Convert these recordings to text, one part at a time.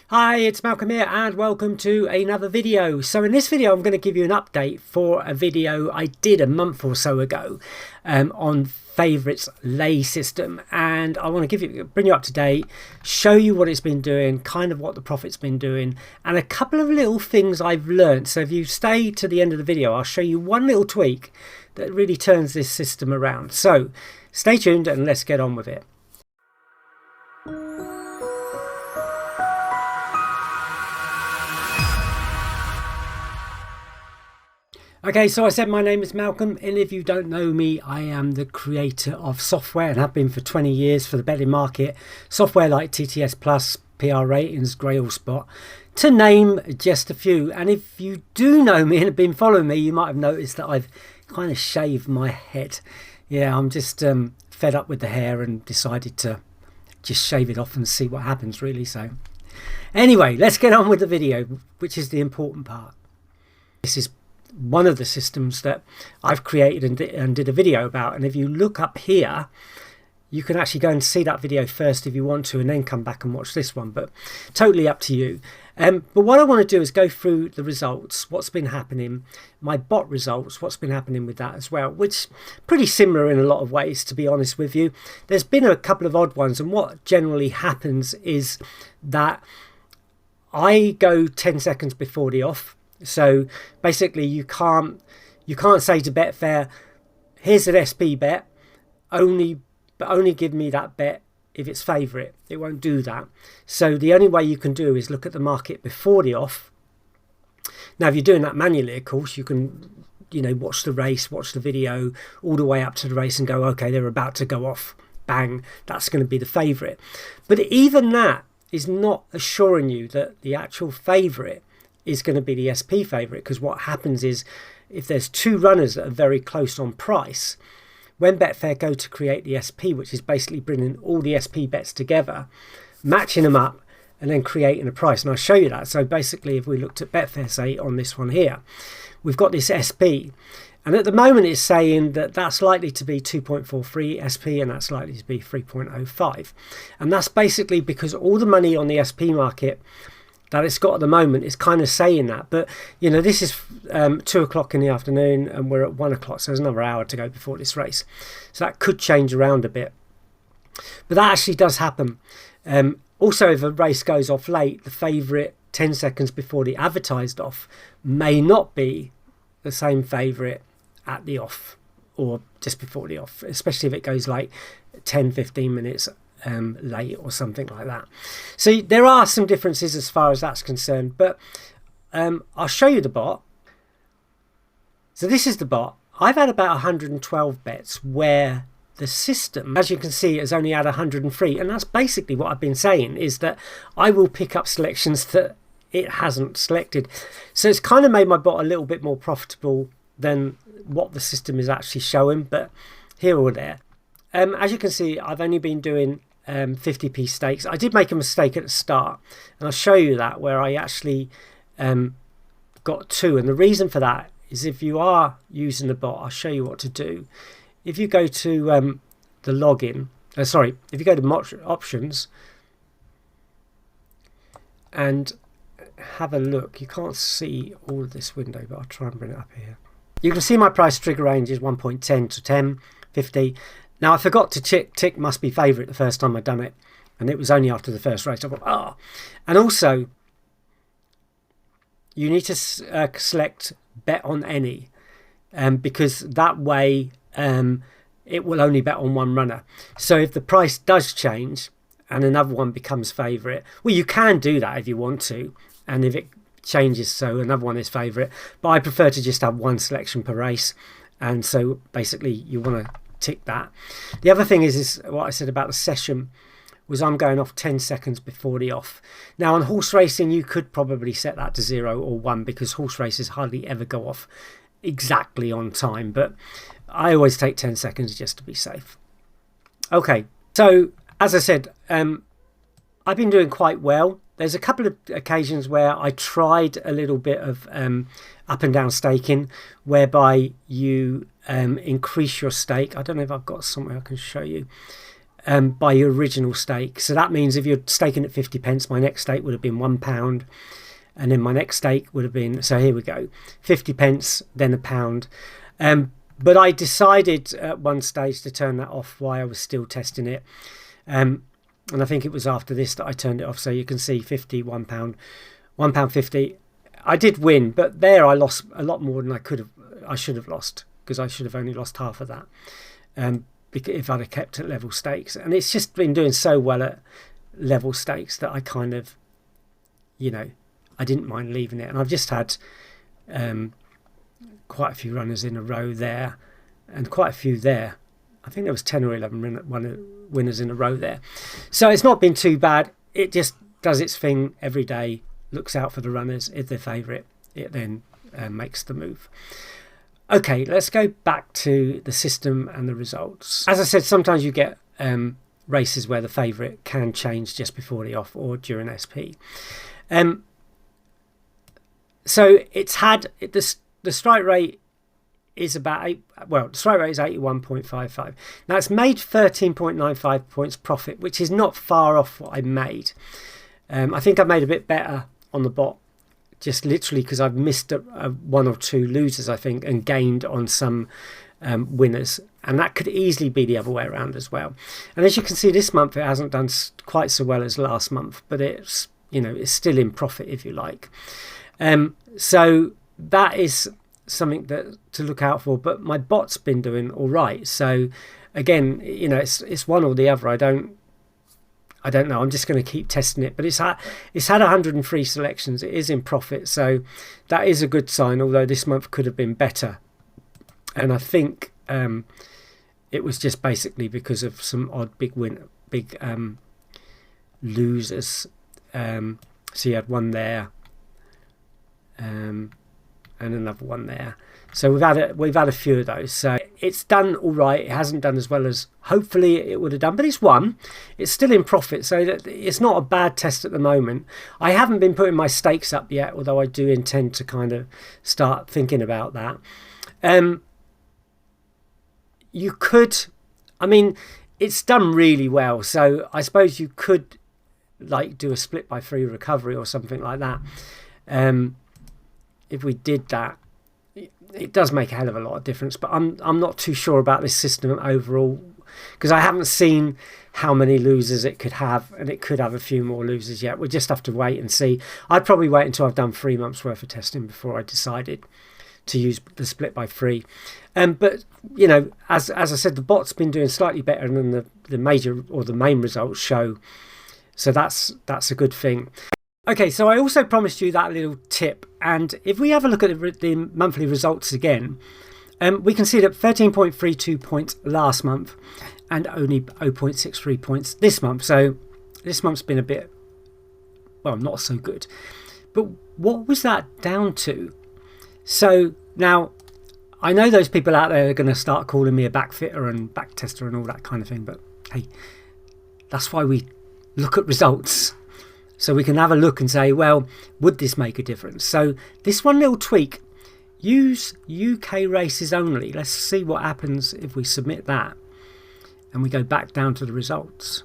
Hi, it's Malcolm here and welcome to another video. So in this video I'm going to give you an update for a video I did a month or so ago on Favourites Lay system, and I want to bring you up to date, show you what it's been doing, kind of what the profit's been doing, and a couple of little things I've learned. So if you stay to the end of the video, I'll show you one little tweak that really turns this system around. So stay tuned and let's get on with it. Okay, so I said my name is Malcolm, and if you don't know me, I am the creator of software and have been for 20 years for the betting market. Software like TTS Plus, PR Ratings, Grail Spot, to name just a few. And if you do know me and have been following me, you might have noticed that I've kind of shaved my head. Yeah, I'm just fed up with the hair and decided to just shave it off and see what happens, really. So anyway, let's get on with the video, which is the important part. This is one of the systems that I've created and did a video about, and if you look up here you can actually go and see that video first if you want to, and then come back and watch this one, but totally up to you. But what I want to do is go through the results, what's been happening, my bot results, what's been happening with that as well, which pretty similar in a lot of ways, to be honest with you. There's been a couple of odd ones, and what generally happens is that I go 10 seconds before the off. So basically you can't say to Betfair, here's an SP bet, but only give me that bet if it's favourite. It won't do that. So the only way you can do is look at the market before the off. Now if you're doing that manually, of course, you can watch the race, watch the video all the way up to the race and go, okay, they're about to go off, bang, that's going to be the favourite. But even that is not assuring you that the actual favourite is going to be the SP favourite, because what happens is if there's two runners that are very close on price, when Betfair go to create the SP, which is basically bringing all the SP bets together, matching them up and then creating a price, and I'll show you that. So basically if we looked at Betfair, say on this one here, we've got this SP, and at the moment it's saying that that's likely to be 2.43 SP and that's likely to be 3.05, and that's basically because all the money on the SP market that it's got at the moment is kind of saying that. But this is 2 o'clock in the afternoon and we're at 1 o'clock, so there's another hour to go before this race, so that could change around a bit, but that actually does happen. Also, if a race goes off late, the favourite 10 seconds before the advertised off may not be the same favourite at the off or just before the off, especially if it goes like 10-15 minutes late or something like that. So there are some differences as far as that's concerned, but I'll show you the bot. So this is the bot. I've had about 112 bets where the system, as you can see, has only had 103, and that's basically what I've been saying, is that I will pick up selections that it hasn't selected. So it's kind of made my bot a little bit more profitable than what the system is actually showing, but here or there. As you can see, I've only been doing 50p stakes. I did make a mistake at the start, and I'll show you that, where I actually got 2, and the reason for that is if you are using the bot, I'll show you what to do. If you go to the login, if you go to options and have a look, you can't see all of this window, but I'll try and bring it up here. You can see my price trigger range is 1.10 to 10, 50. Now I forgot to tick must be favourite the first time I'd done it, and it was only after the first race. I thought, and also you need to select bet on any, because that way it will only bet on one runner. So if the price does change and another one becomes favourite, well, you can do that if you want to, and if it changes so another one is favourite, but I prefer to just have one selection per race, and so basically you want to tick that. The other thing is what I said about the session, was I'm going off 10 seconds before the off. Now on horse racing you could probably set that to 0 or 1, because horse races hardly ever go off exactly on time, but I always take 10 seconds just to be safe. Okay, so as I said, I've been doing quite well. There's a couple of occasions where I tried a little bit of up and down staking, whereby you increase your stake. I don't know if I've got somewhere I can show you. by your original stake. So that means if you're staking at 50 pence, my next stake would have been £1, and then my next stake would have been, so here we go, 50 pence, then £1. But I decided at one stage to turn that off while I was still testing it. And I think it was after this that I turned it off. So you can see 50, £1, £1.50. I did win, but there I lost a lot more than I should have lost, because I should have only lost half of that. If I'd have kept at level stakes. And it's just been doing so well at level stakes that I kind of, I didn't mind leaving it. And I've just had quite a few runners in a row there, and quite a few there. I think there was 10 or 11 winners in a row there. So it's not been too bad. It just does its thing every day, looks out for the runners. If they're favourite, it then makes the move. Okay, let's go back to the system and the results. As I said, sometimes you get races where the favourite can change just before the off or during SP. So it's had the strike rate is about the strike rate is 81.55. Now it's made 13.95 points profit, which is not far off what I made. I think I made a bit better on the bot, just literally because I've missed one or two losers, I think, and gained on some winners. And that could easily be the other way around as well. And as you can see, this month it hasn't done quite so well as last month, but it's it's still in profit, if you like. So that is something to look out for. But my bot's been doing all right. So again, it's one or the other. I don't know. I'm just going to keep testing it. But it's had 103 selections. It is in profit, so that is a good sign. Although this month could have been better, and I think it was just basically because of some odd big losers. So you had one there, and another one there. So we've had a few of those. So it's done all right. It hasn't done as well as hopefully it would have done, but it's won. It's still in profit, so it's not a bad test at the moment. I haven't been putting my stakes up yet, although I do intend to kind of start thinking about that. You could, it's done really well, so I suppose you could like do a split by 3 recovery or something like that. If we did that, it does make a hell of a lot of difference, but I'm not too sure about this system overall, because I haven't seen how many losers it could have, and it could have a few more losers yet. We'll just have to wait and see. I'd probably wait until I've done 3 months worth of testing before I decided to use the split by 3. But as I said, the bot's been doing slightly better than the major or the main results show, so that's a good thing. Okay, so I also promised you that little tip, and if we have a look at the monthly results again, we can see that 13.32 points last month and only 0.63 points this month. So this month's been a bit, well, not so good. But what was that down to? So now, I know those people out there are going to start calling me a backfitter and back tester and all that kind of thing, but hey, that's why we look at results. So we can have a look and say, well, would this make a difference? So this one little tweak, use UK races only. Let's see what happens if we submit that and we go back down to the results.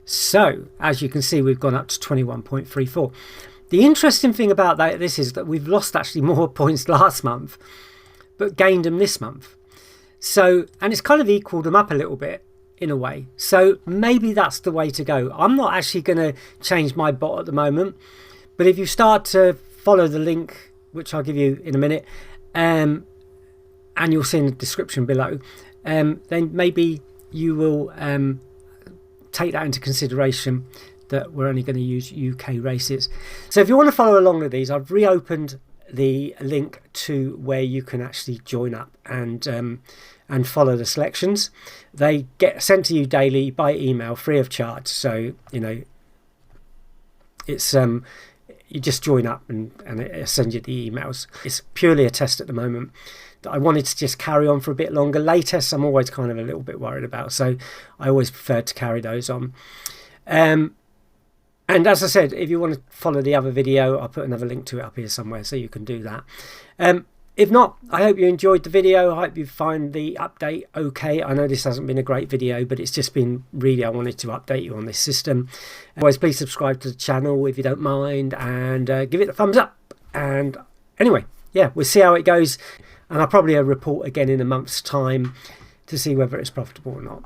So as you can see, we've gone up to 21.34. The interesting thing about this is that we've lost actually more points last month, but gained them this month. So, and it's kind of equaled them up a little bit in a way. So maybe that's the way to go. I'm not actually going to change my bot at the moment, but if you start to follow the link, which I'll give you in a minute, and you'll see in the description below, then maybe you will take that into consideration, that we're only going to use UK races. So if you want to follow along with these, I've reopened the link to where you can actually join up and follow the selections. They get sent to you daily by email, free of charge. So it's you just join up and it sends you the emails. It's purely a test at the moment that I wanted to just carry on for a bit longer. Late tests I'm always kind of a little bit worried about, so I always prefer to carry those on. And as I said, if you want to follow the other video, I'll put another link to it up here somewhere so you can do that. If not, I hope you enjoyed the video. I hope you find the update okay. I know this hasn't been a great video, but it's just been really, I wanted to update you on this system. Otherwise, please subscribe to the channel if you don't mind, and give it a thumbs up. And anyway, yeah, we'll see how it goes. And I'll probably report again in a month's time to see whether it's profitable or not.